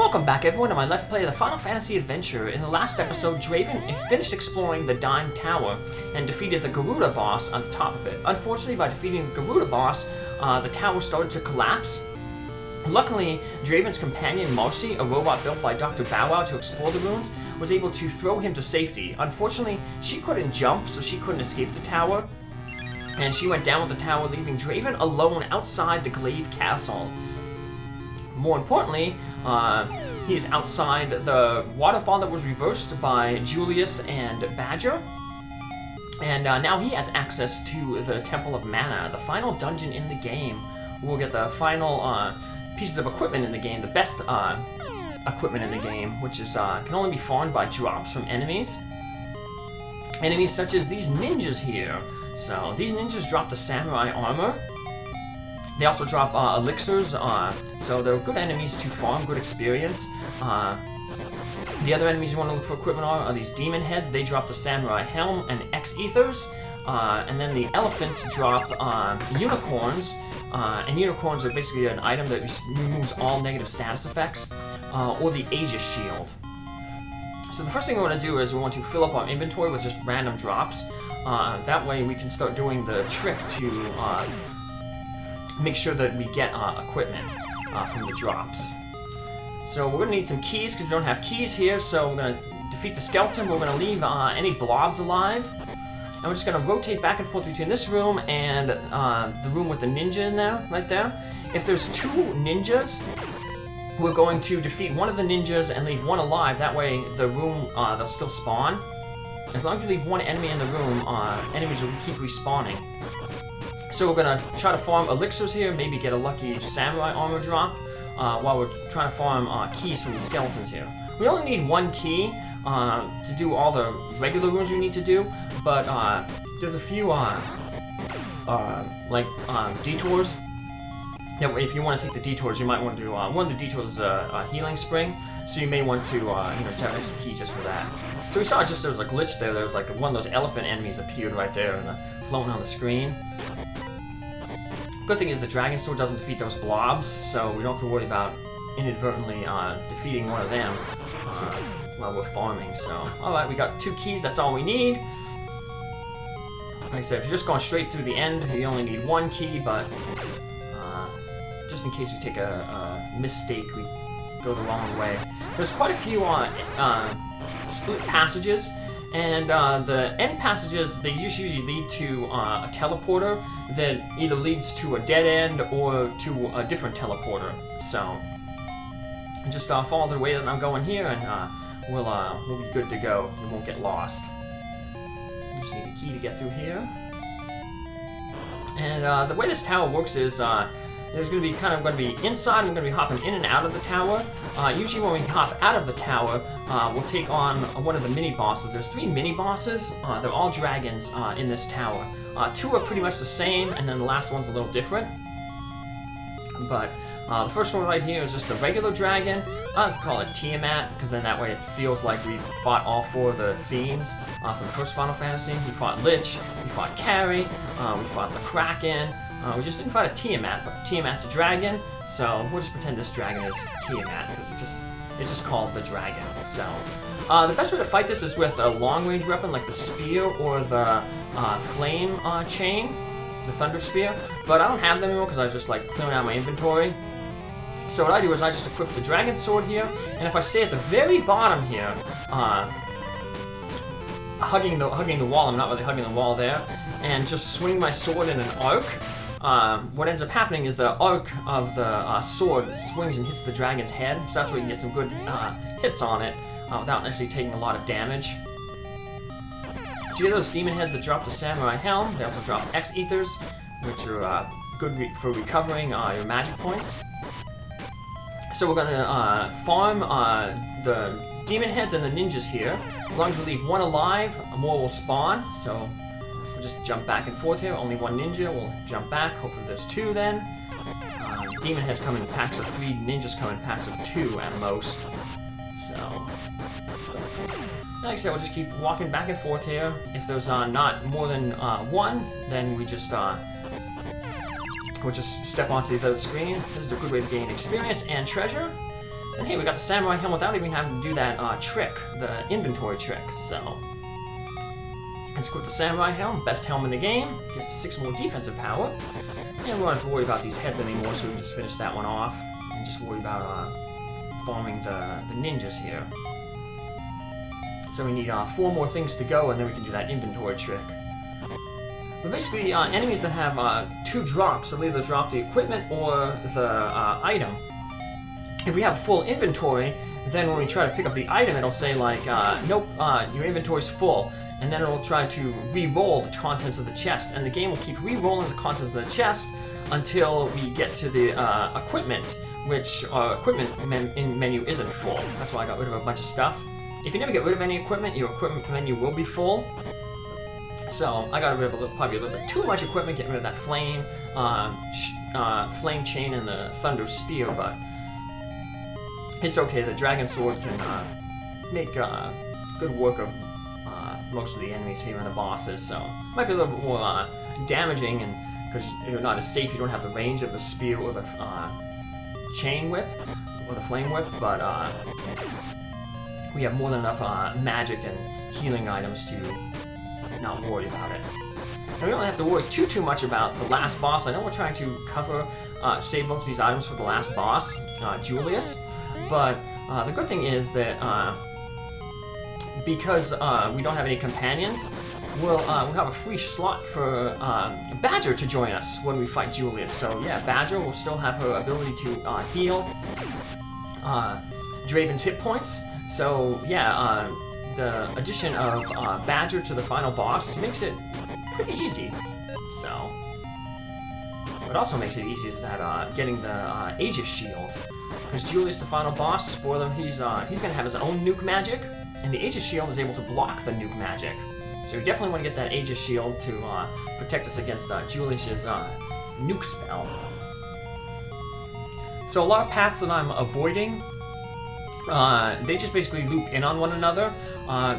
Welcome back everyone to my Let's Play of the Final Fantasy Adventure. In the last episode, Draven finished exploring the Dime Tower and defeated the Garuda boss on the top of it. Unfortunately, by defeating the Garuda boss, the tower started to collapse. Luckily, Draven's companion Marcy, a robot built by Dr. Bow Wow to explore the ruins, was able to throw him to safety. Unfortunately, she couldn't jump, so she couldn't escape the tower, and she went down with the tower, leaving Draven alone outside the Glaive Castle. More importantly, he's outside the waterfall that was reversed by Julius and Badger. And now he has access to the Temple of Mana, the final dungeon in the game. We'll get the final pieces of equipment in the game, the best equipment in the game, which is can only be farmed by drops from enemies. Enemies such as these ninjas here. So these ninjas drop the samurai armor. They also drop elixirs, so they're good enemies to farm, good experience. The other enemies you want to look for equipment are these demon heads. They drop the samurai helm and X-ethers. And then the elephants drop unicorns. And unicorns are basically an item that removes all negative status effects. Or the Aegis shield. So the first thing we want to do is we want to fill up our inventory with just random drops. That way we can start doing the trick to make sure that we get equipment from the drops. So we're going to need some keys because we don't have keys here, so we're going to defeat the skeleton. We're going to leave any blobs alive. And we're just going to rotate back and forth between this room and the room with the ninja in there, right there. If there's two ninjas, we're going to defeat one of the ninjas and leave one alive. That way the room, they'll still spawn. As long as you leave one enemy in the room, enemies will keep respawning. So we're going to try to farm elixirs here, maybe get a lucky samurai armor drop, while we're trying to farm keys from the skeletons here. We only need one key to do all the regular rooms we need to do, but there's a few detours. Yeah, if you want to take the detours, you might want to do one of the detours is a healing spring, so you may want to have an extra key just for that. So we saw there was a glitch there. There was like one of those elephant enemies appeared right there and floating on the screen. Good thing is the dragon sword doesn't defeat those blobs, so we don't have to worry about inadvertently defeating one of them while we're farming. So, alright, we got 2 keys, that's all we need. Like I said, if you're just going straight through the end, you only need 1 key, but just in case we take a mistake, we go the wrong way. There's quite a few split passages, and the end passages, they usually lead to a teleporter that either leads to a dead end or to a different teleporter. So just follow the way that I'm going here, and we'll be good to go. We won't get lost. Just need a key to get through here. And the way this tower works is there's going to be inside, and we're going to be hopping in and out of the tower. Usually when we hop out of the tower, we'll take on one of the mini-bosses. There's 3 mini-bosses. They're all dragons in this tower. 2 are pretty much the same, and then the last one's a little different. But the first one right here is just a regular dragon. I like to call it Tiamat, because then that way it feels like we fought all 4 of the themes from the first Final Fantasy. We fought Lich, we fought Carrie, we fought the Kraken. We just didn't fight a Tiamat, but Tiamat's a dragon, so we'll just pretend this dragon is Tiamat, because it's just called the dragon. So the best way to fight this is with a long-range weapon like the spear or the flame chain, the thunder spear, but I don't have them anymore because I was just like clearing out my inventory. So what I do is I just equip the dragon sword here, and if I stay at the very bottom here, hugging the wall, I'm not really hugging the wall there, and just swing my sword in an arc. What ends up happening is the arc of the sword swings and hits the dragon's head, so that's where you can get some good hits on it without actually taking a lot of damage. So you get those demon heads that drop the samurai helm. They also drop X-ethers, which are good for recovering your magic points. So we're going to farm the demon heads and the ninjas here. As long as we leave one alive, more will spawn. So we'll just jump back and forth here. Only 1 ninja. We'll jump back. Hopefully there's 2 then. Demon heads come in packs of 3. Ninjas come in packs of 2 at most. So, like I said, we'll just keep walking back and forth here. If there's not more than 1, then we just We'll just step onto the other screen. This is a good way to gain experience and treasure. And hey, we got the samurai helm without even having to do that trick, the inventory trick, so... Let's equip the samurai helm, best helm in the game, gets 6 more defensive power. And we don't have to worry about these heads anymore, so we can just finish that one off. And just worry about farming the ninjas here. So we need 4 more things to go, and then we can do that inventory trick. But basically, enemies that have 2 drops, they'll either drop the equipment or the item. If we have full inventory, then when we try to pick up the item, it'll say like, nope, your inventory's full. And then it'll try to re-roll the contents of the chest. And the game will keep re-rolling the contents of the chest until we get to the equipment, which equipment menu isn't full. That's why I got rid of a bunch of stuff. If you never get rid of any equipment, your equipment menu will be full. So I got rid of probably a little bit too much equipment, getting rid of that flame, flame chain and the thunder spear, but it's okay. The dragon sword can make good work of most of the enemies here and the bosses, so might be a little bit more damaging, and because you're not as safe, you don't have the range of the spear or the chain whip or the flame whip, but we have more than enough magic and healing items to not worry about it. And we don't have to worry too much about the last boss. I know we're trying to cover, save both of these items for the last boss, Julius, but the good thing is that because we don't have any companions, we'll have a free slot for Badger to join us when we fight Julius. So yeah, Badger will still have her ability to heal Draven's hit points. So yeah, the addition of Badger to the final boss makes it pretty easy. So what also makes it easy is that getting the Aegis shield, because Julius, the final boss, spoiler, he's gonna have his own nuke magic. And the Aegis shield is able to block the nuke magic. So we definitely want to get that Aegis shield to protect us against Julius's nuke spell. So a lot of paths that I'm avoiding, they just basically loop in on one another.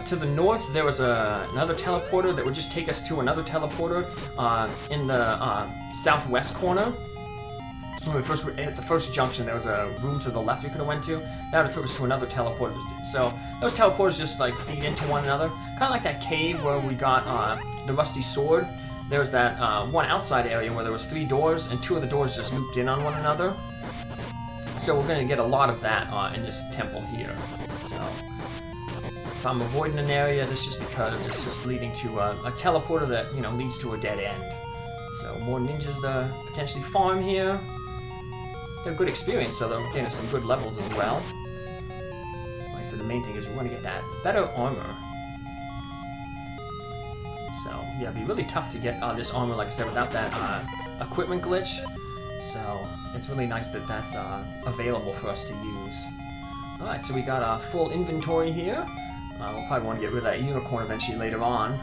To the north, there was another teleporter that would just take us to another teleporter in the southwest corner. When we first were at the first junction, there was a room to the left we could have went to. That would have took us to another teleporter. So those teleporters just like feed into one another, kind of like that cave where we got the rusty sword. There was that one outside area where there was 3 doors, and 2 of the doors just looped in on one another. So we're going to get a lot of that in this temple here. So if I'm avoiding an area, that's just because it's just leading to a teleporter that leads to a dead end. So more ninjas to potentially farm here. They're good experience, so they're getting some good levels as well. Like I said, the main thing is we want to get that better armor. So yeah, it'd be really tough to get this armor, like I said, without that equipment glitch. So it's really nice that that's available for us to use. Alright, so we got a full inventory here. We'll probably want to get rid of that unicorn eventually later on.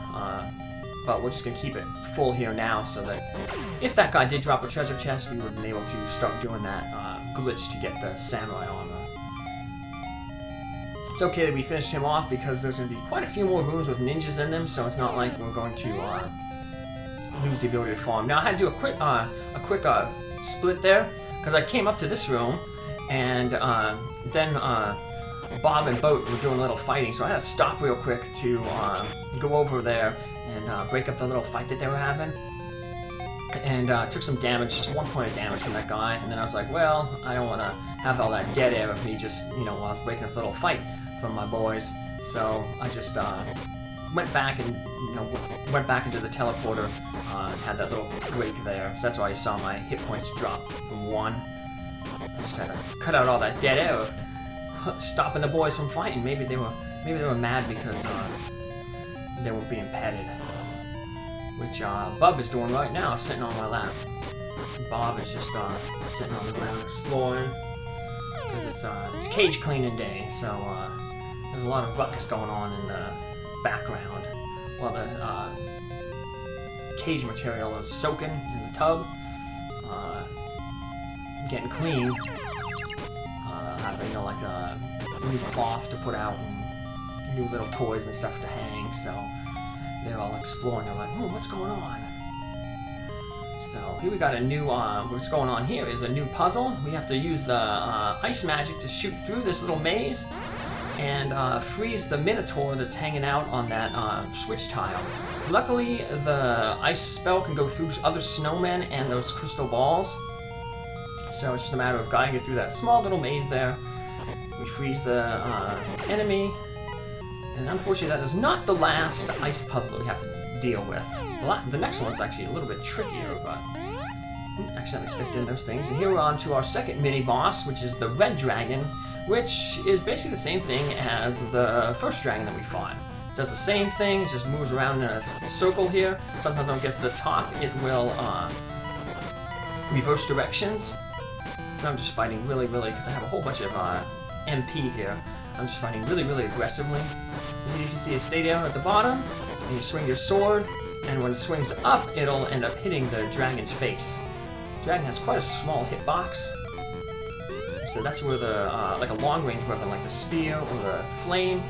But we're just going to keep it full here now, so that if that guy did drop a treasure chest, we would have been able to start doing that glitch to get the samurai armor. It's okay that we finished him off, because there's going to be quite a few more rooms with ninjas in them, so it's not like we're going to lose the ability to farm. Now I had to do a quick split there, because I came up to this room, and then Bob and Boat were doing a little fighting, so I had to stop real quick to go over there and break up the little fight that they were having. And took some damage, just 1 point of damage from that guy, and then I was like, well, I don't want to have all that dead air of me just, while I was breaking up the little fight from my boys. So I just went back and, went back into the teleporter, and had that little break there. So that's why you saw my hit points drop from 1. I just had to cut out all that dead air of stopping the boys from fighting. Maybe they were mad because they were being petted, which Bub is doing right now, sitting on my lap. Bob is just sitting on the ground exploring, because it's cage cleaning day, so there's a lot of ruckus going on in the background while the cage material is soaking in the tub, getting clean. Having like a new cloth to put out and new little toys and stuff to hang, so they're all exploring. They're like, oh, what's going on? So here we got a new, what's going on here is a new puzzle. We have to use the ice magic to shoot through this little maze and freeze the Minotaur that's hanging out on that switch tile. Luckily, the ice spell can go through other snowmen and those crystal balls. So it's just a matter of guiding it through that small little maze there. We freeze the enemy. And unfortunately, that is not the last ice puzzle that we have to deal with. The next one's actually a little bit trickier, but accidentally stepped in those things. And here we're on to our second mini-boss, which is the red dragon, which is basically the same thing as the first dragon that we fought. It does the same thing, it just moves around in a circle here. Sometimes when it gets to the top, it will reverse directions. So I'm just fighting really, because I have a whole bunch of MP here. I'm just fighting really, aggressively. As you can see, you stay down at the bottom, and you swing your sword, and when it swings up, it'll end up hitting the dragon's face. The dragon has quite a small hitbox, so that's where the, like a long-range weapon like the spear or the flame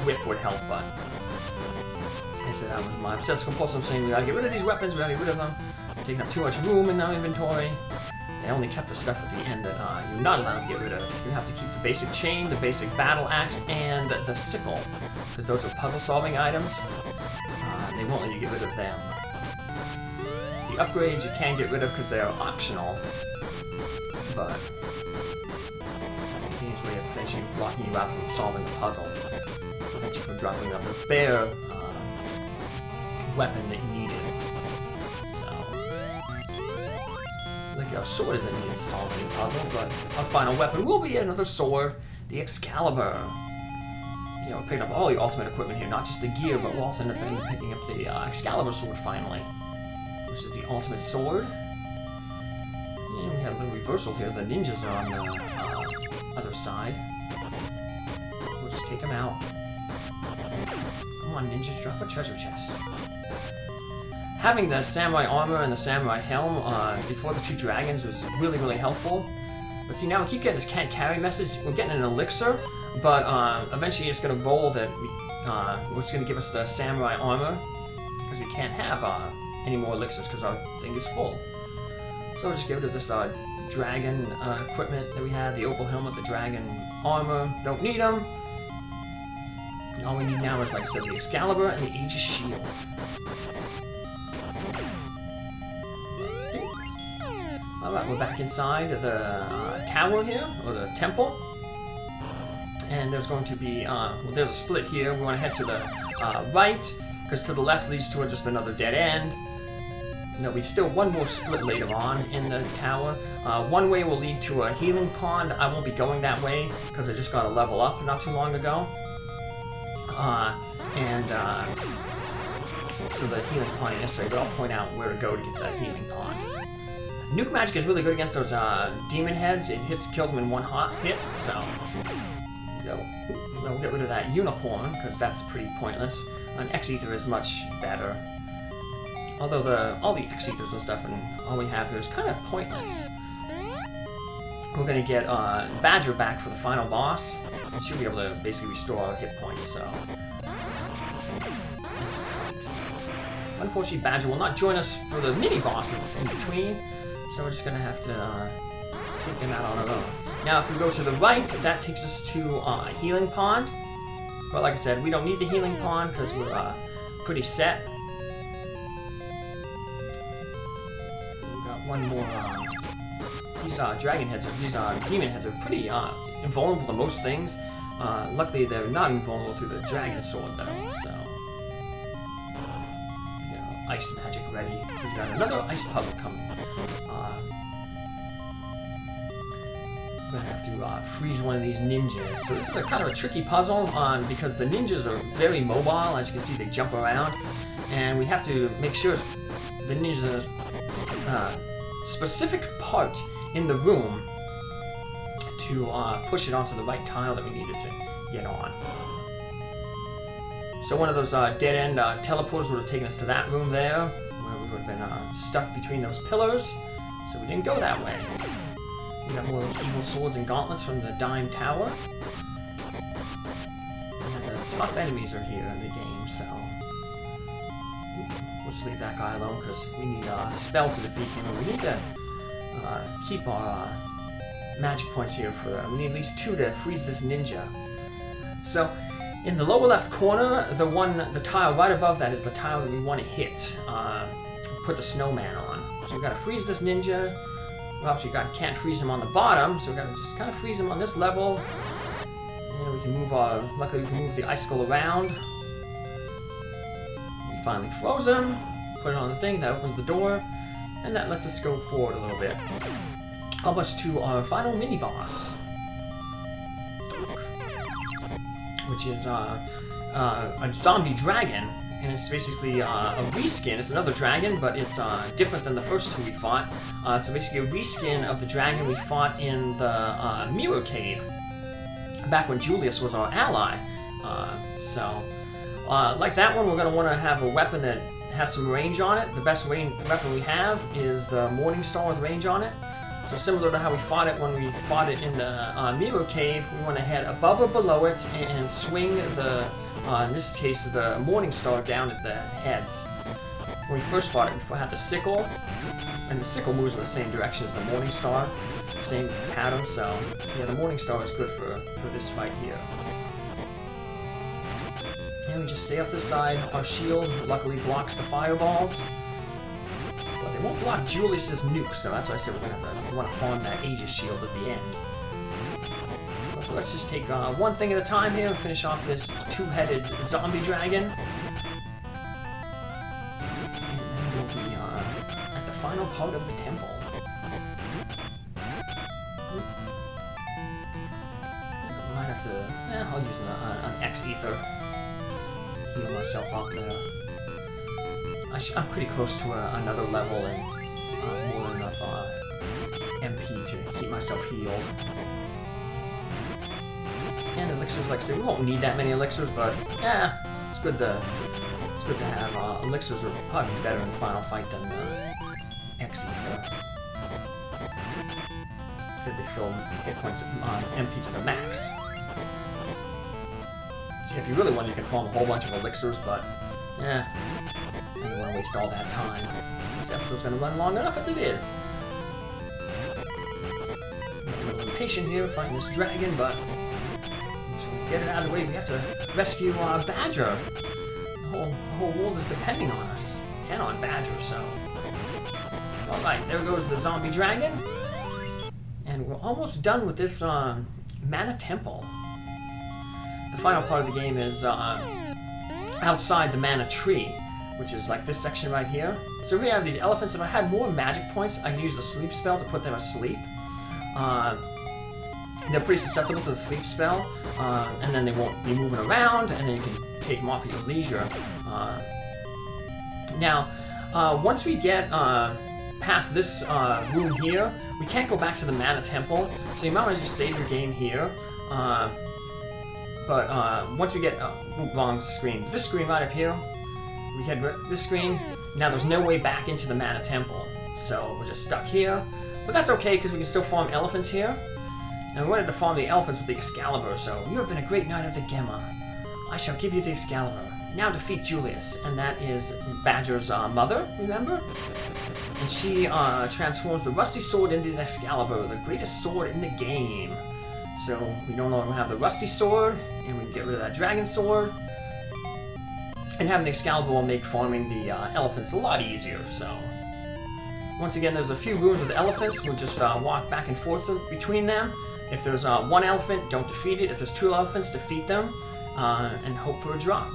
whip would help, but I said that was my obsessive-compulsive saying we gotta get rid of these weapons, we gotta get rid of them. They're taking up too much room in our inventory. They only kept the stuff at the end that you're not allowed to get rid of. You have to keep the basic chain, the basic battle axe, and the sickle, because those are puzzle-solving items. They won't let you get rid of them. The upgrades you can get rid of because they are optional, but that's the game's way of potentially blocking you out from solving the puzzle. Prevent you from dropping up the spare weapon that you needed. Our sword isn't needed to solve any puzzle, but our final weapon will be another sword, the Excalibur. You know, picking up all the ultimate equipment here, not just the gear, but we'll also end up picking up the Excalibur sword finally, which is the ultimate sword. And we have a little reversal here. The ninjas are on the other side. We'll just take them out. Come on, ninjas, drop a treasure chest. Having the samurai armor and the samurai helm before the two dragons was really helpful. But see, now we keep getting this can't carry message. We're getting an elixir, but eventually it's going to roll that it's going to give us the samurai armor, because we can't have any more elixirs because our thing is full. So we'll just get rid of this dragon equipment that we had, the opal helmet, the dragon armor. Don't need them. All we need now is, like I said, the Excalibur and the Aegis shield. Alright, we're back inside the tower here, or the temple. And there's going to be, well, there's a split here. We want to head to the right, because to the left leads to just another dead end. There'll be still one more split later on in the tower. One way will lead to a healing pond. I won't be going that way, because I just got a level up not too long ago. So the healing pond is necessary, but I'll point out where to go to get that healing pond. Nuke magic is really good against those demon heads. It kills them in one hot hit, so we'll get rid of that unicorn, because that's pretty pointless. An X-Ether is much better. Although all the X-Ethers and stuff and all we have here is kind of pointless. We're going to get Badger back for the final boss. And she'll be able to basically restore our hit points, so... Unfortunately, Badger will not join us for the mini-bosses in between, so we're just going to have to take them out on our own. Now, if we go to the right, that takes us to a healing pond. But like I said, we don't need the healing pond because we're pretty set. We've got one more. These dragon heads, these demon heads are pretty invulnerable to most things. Luckily, they're not invulnerable to the dragon sword, though, so... Ice magic ready. We've got another ice puzzle coming. We're gonna have to freeze one of these ninjas. So this is a kind of a tricky puzzle because the ninjas are very mobile. As you can see, they jump around, and we have to make sure the ninjas are in a specific part in the room to push it onto the right tile that we needed to get on. So one of those dead-end teleporters would have taken us to that room there, where we would have been stuck between those pillars, so we didn't go that way. We got more of those evil swords and gauntlets from the Dime Tower. And the top enemies are here in the game, so... We'll just leave that guy alone because we need a spell to defeat him. We need to keep our magic points here for. We need at least 2 to freeze this ninja. So, in the lower left corner, the tile right above that is the tile that we want to hit. Put the snowman on. So we got to freeze this ninja. Well, actually, can't freeze him on the bottom, so we got to just kind of freeze him on this level. And we can move luckily we can move the icicle around. We finally froze him. Put it on the thing, that opens the door. And that lets us go forward a little bit. Almost to our final mini-boss. Which is a zombie dragon. And it's basically a reskin. It's another dragon, but it's different than the first 2 we fought. So basically a reskin of the dragon we fought in the Mirror Cave. Back when Julius was our ally. Like that one, we're going to want to have a weapon that has some range on it. The best weapon we have is the Morning Star with range on it. So similar to how we fought it when we fought it in the Mirror Cave, we want to head above or below it and swing the, in this case, the Morning Star down at the heads. When we first fought it, we had the sickle, and the sickle moves in the same direction as the Morning Star, same pattern, so yeah, the Morning Star is good for this fight here. And we just stay off this side. Our shield luckily blocks the fireballs. But they won't block Julius's nuke, so that's why I said we want to farm that Aegis shield at the end. So let's just take one thing at a time here and finish off this 2-headed zombie dragon. And then we'll be at the final part of the temple. I might have to... I'll use an X-Ether. Heal myself up there. I'm pretty close to another level and more than enough MP to keep myself healed. And elixirs, like I said, we won't need that many elixirs, but yeah, it's good to have. Elixirs are probably better in the final fight than X-Ether. Because they fill hit points MP to the max. So if you really want, you can farm a whole bunch of elixirs, but yeah. I don't want to waste all that time. This episode's going to run long enough as it is. I'm a little impatient here fighting this dragon, but to get it out of the way, we have to rescue Badger. The whole world is depending on us and on Badger, so. Alright, there goes the zombie dragon. And we're almost done with this Mana Temple. The final part of the game is outside the Mana Tree, which is like this section right here. So we have these elephants. If I had more magic points, I could use the sleep spell to put them asleep. They're pretty susceptible to the sleep spell, and then they won't be moving around, and then you can take them off at your leisure. Now, once we get past this room here, we can't go back to the Mana Temple, so you might want to just save your game here. But once we get... wrong screen. This screen right up here, we had this screen. Now there's no way back into the Mana Temple. So we're just stuck here. But that's okay, because we can still farm elephants here. And we wanted to farm the elephants with the Excalibur, so you have been a great knight of the Gemma. I shall give you the Excalibur. Now defeat Julius. And that is Badger's mother, remember? And she transforms the rusty sword into the Excalibur, the greatest sword in the game. So we no longer have the rusty sword, and we can get rid of that dragon sword. And having the Excalibur will make farming the elephants a lot easier, so. Once again, there's a few rooms with elephants. We'll just walk back and forth between them. If there's one elephant, don't defeat it. If there's 2 elephants, defeat them, and hope for a drop.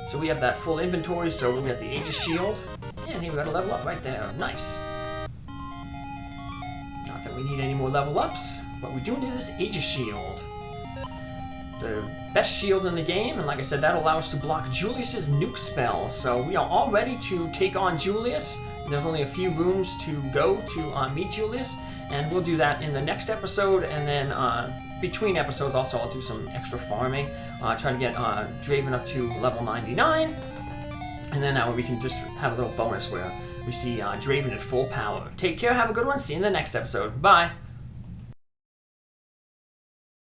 So we have that full inventory, so we'll get the Aegis shield. And here we got a level up right there. Nice. Not that we need any more level ups. What we do need is the Aegis shield. The best shield in the game, and like I said, that'll allow us to block Julius's nuke spell. So we are all ready to take on Julius. There's only a few rooms to go to meet Julius, and we'll do that in the next episode, and then between episodes also I'll do some extra farming, try to get Draven up to level 99, and then we can just have a little bonus where we see Draven at full power. Take care, have a good one, see you in the next episode. Bye!